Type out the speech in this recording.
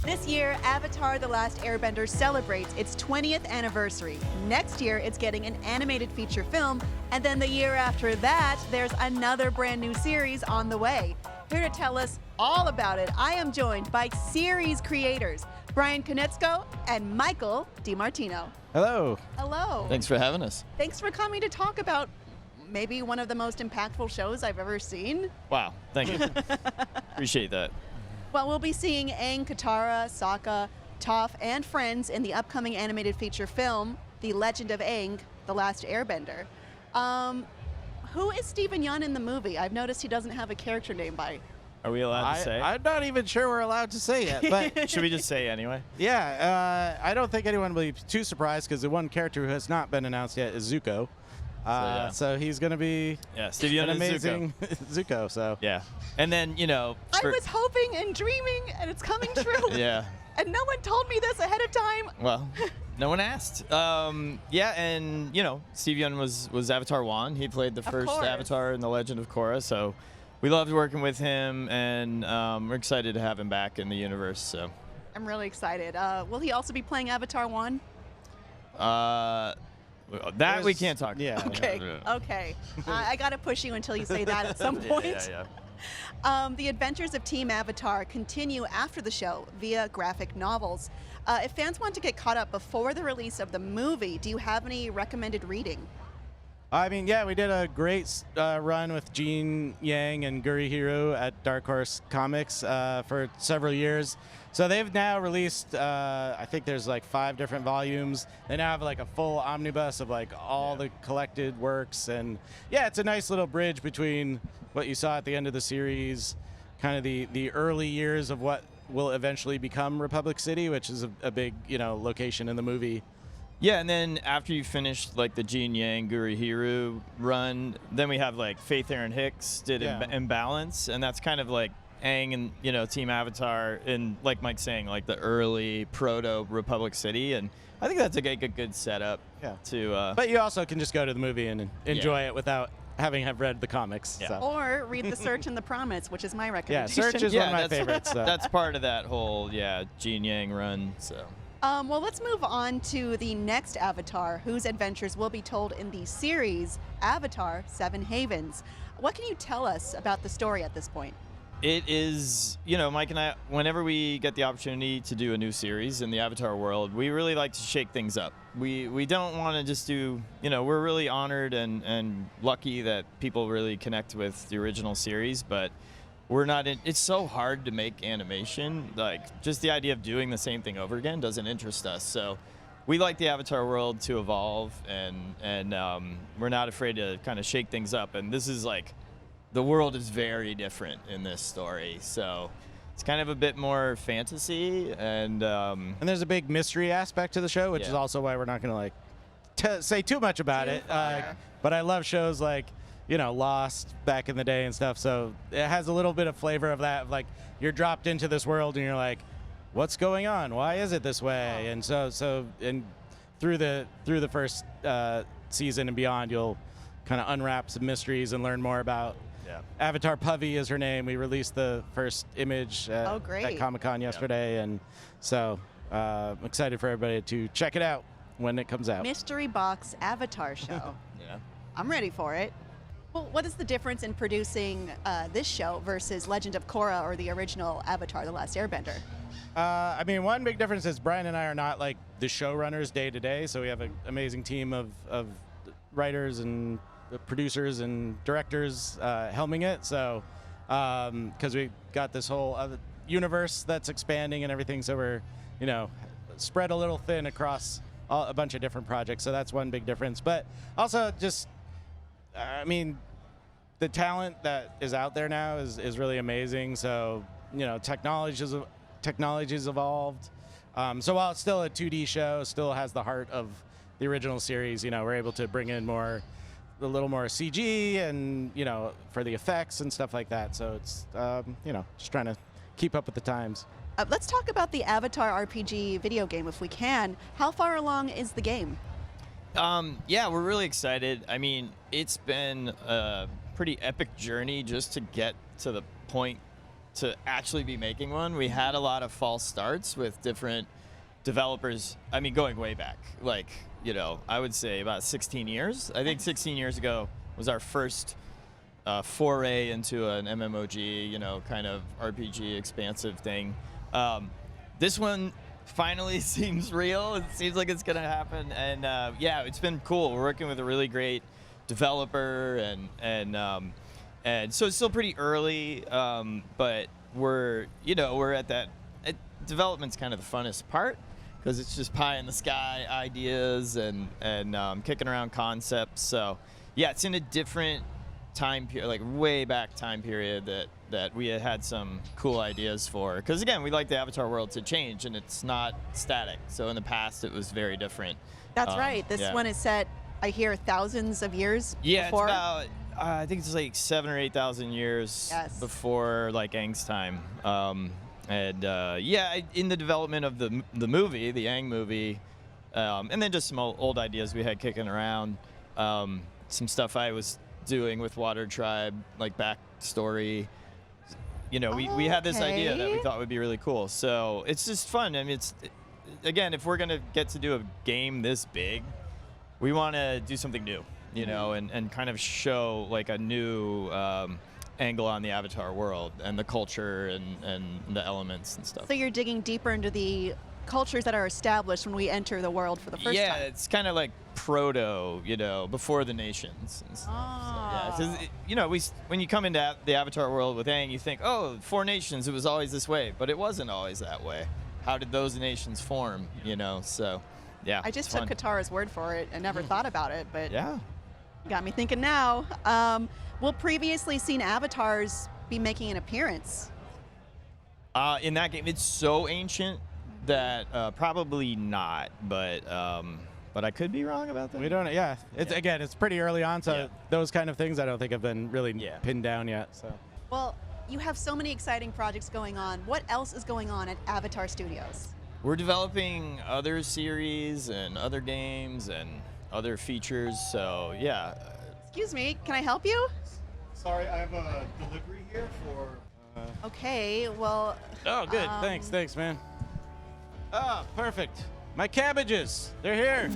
This year, Avatar: The Last Airbender celebrates its 20th anniversary. Next year, it's getting an animated feature film, and then the year after that, there's another brand new series on the way. Here to tell us all about it, I am joined by series creators, Bryan Konietzko and Michael DiMartino. Hello. Hello. Thanks for having us. Thanks for coming to talk about maybe one of the most impactful shows I've ever seen. Wow, thank you. Appreciate that. Well, we'll be seeing Aang, Katara, Sokka, Toph, and friends in the upcoming animated feature film, The Legend of Aang, The Last Airbender. Who is Yeun in the movie? I've noticed he doesn't have a character name by. Are we allowed to say? I'm not even sure we're allowed to say it, but Should we just say anyway? yeah, I don't think anyone will be too surprised because the one character who has not been announced yet is Zuko. yeah. So he's going to be Steve Yeun an is amazing Zuko. So Yeah. And then, I was hoping and dreaming, and it's coming true. Yeah. And no one told me this ahead of time. Well, no one asked. Yeah, and, Steve Yeun was Avatar 1. He played the first course. Avatar in The Legend of Korra, so we loved working with him, and we're excited to have him back in the universe. So I'm really excited. Will he also be playing Avatar 1? that we can't talk yeah. about. Okay. I got to push you until you say that at some point. Yeah. The adventures of Team Avatar continue after the show via graphic novels. If fans want to get caught up before the release of the movie, do you have any recommended reading? I mean, yeah, we did a great run with Gene Yang and Gurihiru at Dark Horse Comics for several years. So they've now released, I think there's like 5 different volumes. They now have like a full omnibus of like all the collected works. And yeah, it's a nice little bridge between what you saw at the end of the series, kind of the early years of what will eventually become Republic City, which is a big, location in the movie. Yeah, and then after you finish like the Gene Yang Gurihiru run, then we have like Faith Aaron Hicks did Imbalance, and that's kind of like Aang and Team Avatar, and like Mike's saying, like the early proto Republic City, and I think that's a good setup. Yeah. To But you also can just go to the movie and enjoy it without having have read the comics. Yeah. So. Or read The Search and the Promise, which is my Yeah, recommendation. Search is one of my favorites. So. That's part of that whole Gene Yang run. So. Well, let's move on to the next Avatar, whose adventures will be told in the series Avatar: Seven Havens. What can you tell us about the story at this point? It is, Mike and I, whenever we get the opportunity to do a new series in the Avatar world, we really like to shake things up. We don't want to just do, we're really honored and lucky that people really connect with the original series, but we're not in, it's so hard to make animation. Like, just the idea of doing the same thing over again doesn't interest us. So we like the Avatar world to evolve, and we're not afraid to kind of shake things up. And this is like, the world is very different in this story, so it's kind of a bit more fantasy, and there's a big mystery aspect to the show, which is also why we're not going to say too much about it. But I love shows like Lost back in the day and stuff, so it has a little bit of flavor of that. Like, you're dropped into this world and you're like, what's going on? Why is it this way? And so through the first season and beyond, you'll kind of unwrap some mysteries and learn more about. Avatar Puvy is her name. We released the first image at Comic-Con yesterday, and so I'm excited for everybody to check it out when it comes out. Mystery Box Avatar show. Yeah. I'm ready for it. Well, what is the difference in producing this show versus Legend of Korra or the original Avatar: The Last Airbender? I mean, one big difference is Bryan and I are not like the showrunners day to day, so we have an amazing team of writers and the producers and directors helming it. So, because we got this whole other universe that's expanding and everything, so we're, spread a little thin across a bunch of different projects. So that's one big difference. But also just, I mean, the talent that is out there now is really amazing. So, technology's evolved. So while it's still a 2D show, it still has the heart of the original series. We're able to bring in a little more CG and, for the effects and stuff like that. So it's, just trying to keep up with the times. Let's talk about the Avatar RPG video game if we can. How far along is the game? Yeah, we're really excited. I mean, it's been a pretty epic journey just to get to the point to actually be making one, we had a lot of false starts with different developers. I mean, going way back, like, you know, I would say about 16 years. I think 16 years ago was our first foray into an MMOG, you know, kind of RPG expansive thing. This one finally seems real. It seems like it's gonna happen, and yeah, it's been cool. We're working with a really great developer, and so it's still pretty early, but we're at that. Development's kind of the funnest part because it's just pie in the sky ideas and kicking around concepts. So yeah, it's in a different time period, like way back time period that we had some cool ideas for. Because again, we like the Avatar world to change, and it's not static. So in the past, it was very different. That's right. This one is set, I hear, thousands of years before. It's about I think it's like 7,000 or 8,000 years before like Aang's time. In the development of the movie, the Aang movie, and then just some old ideas we had kicking around, some stuff I was doing with Water Tribe, like backstory. You know, we had this idea that we thought would be really cool. So it's just fun. I mean, again, if we're gonna get to do a game this big, we want to do something new, you know, and kind of show like a new angle on the Avatar world and the culture and the elements and stuff. So you're digging deeper into the cultures that are established when we enter the world for the first time. Yeah, it's kind of like proto, you know, before the nations. And stuff. So, yeah, you know, when you come into the Avatar world with Aang, you think, oh, 4 nations, it was always this way, but it wasn't always that way. How did those nations form, you know? So, yeah. I just took Katara's word for it and never thought about it, but yeah, got me thinking now. Will previously seen avatars be making an appearance? In that game, it's so ancient that probably not, but I could be wrong about that. We don't. Yeah, again, it's pretty early on, so those kind of things I don't think have been really pinned down yet. So. Well, you have so many exciting projects going on. What else is going on at Avatar Studios? We're developing other series and other games and other features. So yeah. Excuse me, can I help you? Sorry, I have a delivery here for... Okay, well... Oh, good. Thanks, man. Ah, perfect. My cabbages. They're here.